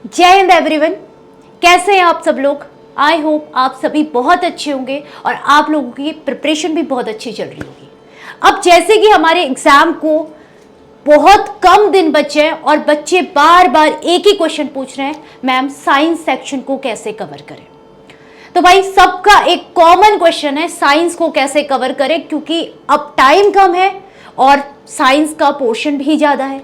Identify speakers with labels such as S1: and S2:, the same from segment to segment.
S1: जय हिंद एवरीवन। कैसे हैं आप सब लोग? आई होप आप सभी बहुत अच्छे होंगे और आप लोगों की प्रिपरेशन भी बहुत अच्छी चल रही होगी। अब जैसे कि हमारे एग्जाम को बहुत कम दिन बचे हैं और बच्चे बार बार एक ही क्वेश्चन पूछ रहे हैं, मैम साइंस सेक्शन को कैसे कवर करें। तो भाई सबका एक कॉमन क्वेश्चन है, साइंस को कैसे कवर करें, क्योंकि अब टाइम कम है और साइंस का पोर्शन भी ज़्यादा है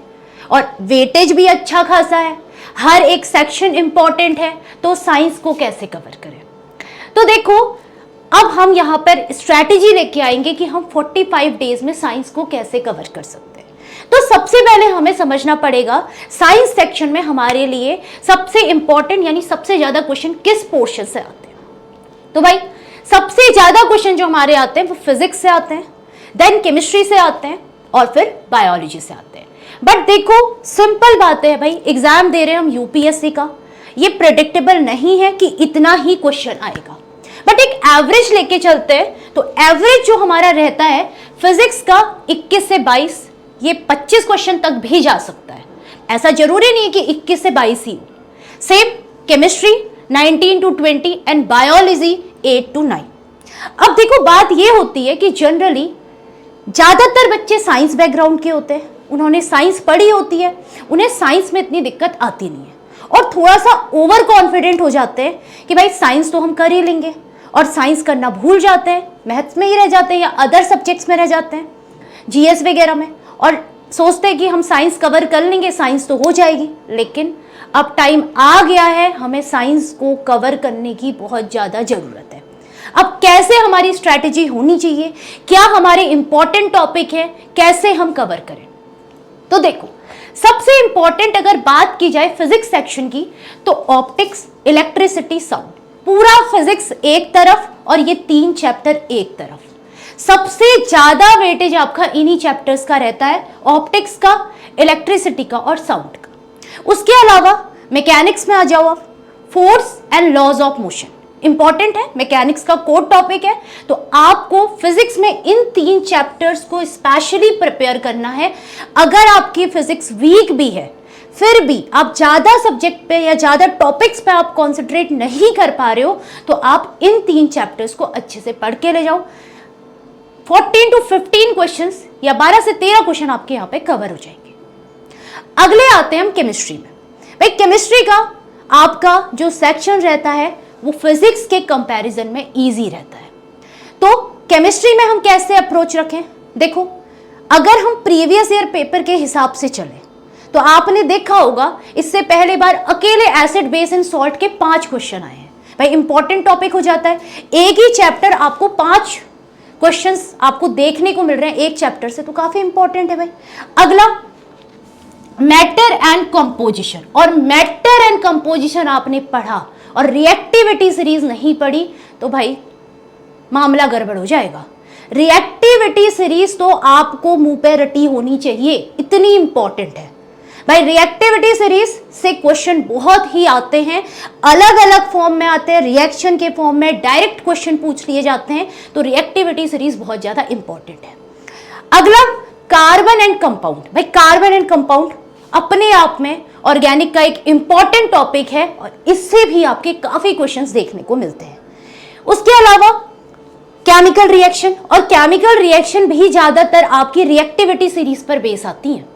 S1: और वेटेज भी अच्छा खासा है, हर एक सेक्शन इंपॉर्टेंट है, तो साइंस को कैसे कवर करें। तो देखो, अब हम यहाँ पर स्ट्रैटेजी लेके आएंगे कि हम 45 डेज में साइंस को कैसे कवर कर सकते हैं। तो सबसे पहले हमें समझना पड़ेगा साइंस सेक्शन में हमारे लिए सबसे इंपॉर्टेंट यानी सबसे ज्यादा क्वेश्चन किस पोर्शन से आते हैं। तो भाई सबसे ज्यादा क्वेश्चन जो हमारे आते हैं वो फिजिक्स से आते हैं, देन केमिस्ट्री से आते हैं और फिर बायोलॉजी से आते हैं। बट देखो सिंपल बात है भाई, एग्जाम दे रहे हैं हम यूपीएससी का, ये प्रेडिक्टेबल नहीं है कि इतना ही क्वेश्चन आएगा, बट एक एवरेज लेके चलते हैं। तो एवरेज जो हमारा रहता है फिजिक्स का 21 से 22, ये 25 क्वेश्चन तक भी जा सकता है, ऐसा जरूरी नहीं है कि 21 से 22 ही हो। Same chemistry 19 to 20 and biology 8 to 9। अब देखो बात ये होती है कि जनरली ज्यादातर बच्चे साइंस बैकग्राउंड के होते हैं, उन्होंने साइंस पढ़ी होती है, उन्हें साइंस में इतनी दिक्कत आती नहीं है और थोड़ा सा ओवर कॉन्फिडेंट हो जाते हैं कि भाई साइंस तो हम कर ही लेंगे और साइंस करना भूल जाते हैं, मैथ्स में ही रह जाते हैं या अदर सब्जेक्ट्स में रह जाते हैं, जीएस वगैरह में, और सोचते हैं कि हम साइंस कवर कर लेंगे, साइंस तो हो जाएगी। लेकिन अब टाइम आ गया है, हमें साइंस को कवर करने की बहुत ज़्यादा ज़रूरत है। अब कैसे हमारी स्ट्रैटेजी होनी चाहिए, क्या हमारे इंपॉर्टेंट टॉपिक है, कैसे हम कवर करें। तो देखो सबसे इंपॉर्टेंट अगर बात की जाए फिजिक्स सेक्शन की, तो ऑप्टिक्स, इलेक्ट्रिसिटी, साउंड, पूरा फिजिक्स एक तरफ और ये 3 चैप्टर एक तरफ। सबसे ज्यादा वेटेज आपका इन्हीं चैप्टर्स का रहता है, ऑप्टिक्स का, इलेक्ट्रिसिटी का और साउंड का। उसके अलावा मैकेनिक्स में आ जाओ आप, force and laws of motion important है, मैकेनिक्स का कोर टॉपिक है, तो आपको फिजिक्स में इन 3 चैप्टर्स को स्पेशली प्रिपेयर करना है। अगर आपकी फिजिक्स वीक भी है, फिर भी आप ज्यादा सब्जेक्ट पे या ज्यादा टॉपिक्स पे आप कॉन्सेंट्रेट नहीं कर पा रहे हो, तो आप इन 3 चैप्टर्स को अच्छे से पढ़ के ले जाओ। 14 to 15 क्वेश्चंस या 12 से 13 क्वेश्चन आपके यहाँ पे कवर हो जाएंगे। अगले आते हैं हम केमिस्ट्री में। भाई केमिस्ट्री का आपका जो सेक्शन रहता है वो फिजिक्स के कंपैरिजन में इजी रहता है। तो केमिस्ट्री में हम कैसे अप्रोच रखें, देखो अगर हम प्रीवियस ईयर पेपर के हिसाब से चलें तो आपने देखा होगा इससे पहले बार अकेले एसिड बेस एंड सॉल्ट के 5 क्वेश्चन आए हैं। भाई इंपॉर्टेंट टॉपिक हो जाता है, एक ही चैप्टर आपको 5 क्वेश्चंस आपको देखने को मिल रहे हैं एक चैप्टर से, तो काफी इंपॉर्टेंट है भाई। अगला मैटर एंड कंपोजिशन, और मैटर एंड कंपोजिशन आपने पढ़ा और रिएक्टिविटी सीरीज नहीं पढ़ी तो भाई मामला गड़बड़ हो जाएगा। रिएक्टिविटी सीरीज तो आपको मुंह पे रटी होनी चाहिए, इतनी इंपॉर्टेंट है भाई। रिएक्टिविटी सीरीज से क्वेश्चन बहुत ही आते हैं, अलग अलग फॉर्म में आते हैं, रिएक्शन के फॉर्म में डायरेक्ट क्वेश्चन पूछ लिए जाते हैं, तो रिएक्टिविटी सीरीज बहुत ज्यादा इंपॉर्टेंट है। अगला कार्बन एंड कंपाउंड। भाई कार्बन एंड कंपाउंड अपने आप में ऑर्गेनिक का एक इंपॉर्टेंट टॉपिक है और इससे भी आपके काफी क्वेश्चंस देखने को मिलते हैं। उसके अलावा केमिकल रिएक्शन, और केमिकल रिएक्शन भी ज्यादातर आपकी रिएक्टिविटी सीरीज पर बेस आती हैं।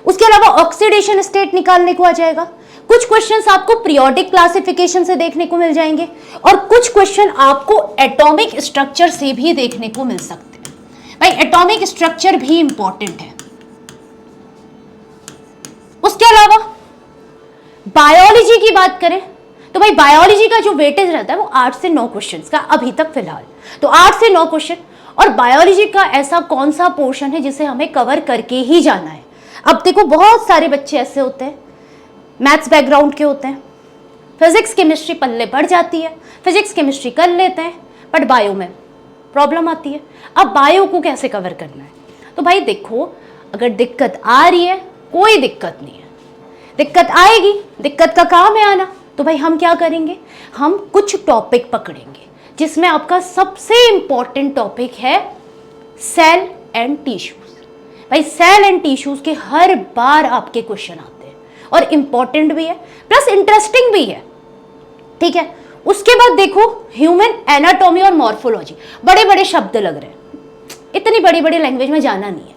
S1: उसके अलावा ऑक्सीडेशन स्टेट निकालने को आ जाएगा, कुछ क्वेश्चंस आपको पीरियोडिक क्लासिफिकेशन से देखने को मिल जाएंगे और कुछ क्वेश्चन आपको एटॉमिक स्ट्रक्चर से भी देखने को मिल सकते हैं। भाई एटॉमिक स्ट्रक्चर भी इंपॉर्टेंट है। उसके अलावा बायोलॉजी की बात करें तो भाई बायोलॉजी का जो वेटेज रहता है वो 8 से 9 क्वेश्चंस का अभी तक फिलहाल, तो 8 से 9 क्वेश्चन। और बायोलॉजी का ऐसा कौन सा पोर्शन है जिसे हमें कवर करके ही जाना है। अब देखो बहुत सारे बच्चे ऐसे होते हैं मैथ्स बैकग्राउंड के होते हैं, फिजिक्स केमिस्ट्री पल्ले पड़ जाती है, फिजिक्स केमिस्ट्री कर लेते हैं, बट बायो में प्रॉब्लम आती है। अब बायो को कैसे कवर करना है, तो भाई देखो अगर दिक्कत आ रही है कोई दिक्कत नहीं है, दिक्कत आएगी, दिक्कत का काम है आना, तो भाई हम क्या करेंगे, हम कुछ टॉपिक पकड़ेंगे जिसमें आपका सबसे इंपॉर्टेंट टॉपिक है सेल एंड टिश्यूज। भाई सेल एंड टिश्यूज के हर बार आपके क्वेश्चन आते हैं और इम्पॉर्टेंट भी है, प्लस इंटरेस्टिंग भी है, ठीक है। उसके बाद देखो ह्यूमन एनाटॉमी और मॉर्फोलॉजी, बड़े बड़े शब्द लग रहे हैं, इतनी बड़ी बड़ी लैंग्वेज में जाना नहीं है।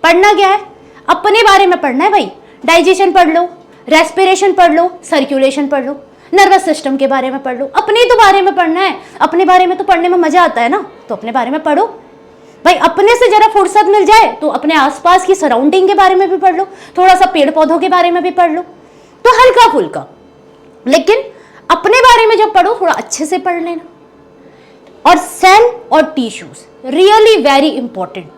S1: पढ़ना क्या है, अपने बारे में पढ़ना है भाई। डाइजेशन पढ़ लो, रेस्पिरेशन पढ़ लो, सर्कुलेशन पढ़ लो, नर्वस सिस्टम के बारे में पढ़ लो, अपने तो बारे में पढ़ना है। अपने बारे में तो पढ़ने में मजा आता है ना, तो अपने बारे में पढ़ो भाई। अपने से जरा फुर्सत मिल जाए तो अपने आसपास की सराउंडिंग के बारे में भी पढ़ लो, थोड़ा सा पेड़ पौधों के बारे में भी पढ़ लो, तो हल्का फुल्का। लेकिन अपने बारे में जब पढ़ो थोड़ा अच्छे से पढ़ लेना। और सेल और टिश्यूज रियली वेरी इंपॉर्टेंट,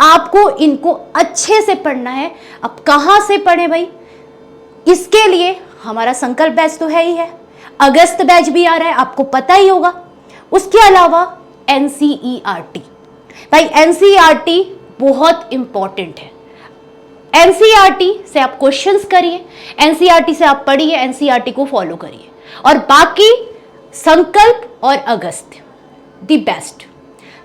S1: आपको इनको अच्छे से पढ़ना है। अब कहाँ से पढ़ें भाई, इसके लिए हमारा संकल्प बैच तो है ही है, अगस्त बैच भी आ रहा है, आपको पता ही होगा। उसके अलावा एनसीईआरटी, भाई एनसीईआरटी बहुत इंपॉर्टेंट है। एनसीईआरटी से आप क्वेश्चंस करिए, एनसीईआरटी से आप पढ़िए, एनसीईआरटी को फॉलो करिए। और बाकी संकल्प और अगस्त द बेस्ट।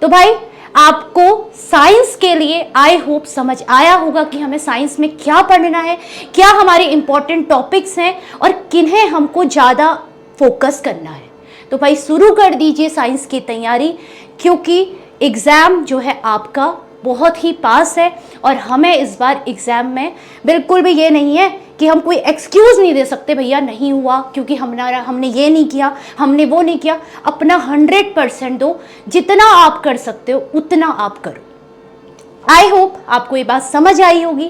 S1: तो भाई आपको साइंस के लिए आई होप समझ आया होगा कि हमें साइंस में क्या पढ़ना है, क्या हमारे इंपॉर्टेंट टॉपिक्स हैं और किन्हें हमको ज़्यादा फोकस करना है। तो भाई शुरू कर दीजिए साइंस की तैयारी, क्योंकि एग्ज़ाम जो है आपका बहुत ही पास है। और हमें इस बार एग्ज़ाम में बिल्कुल भी ये नहीं है कि हम कोई एक्सक्यूज़ नहीं दे सकते, भैया नहीं हुआ क्योंकि हमने ये नहीं किया, हमने वो नहीं किया। अपना 100% दो, जितना आप कर सकते हो उतना आप करो। आई होप आपको ये बात समझ आई होगी।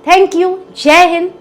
S1: थैंक यू, जय हिंद।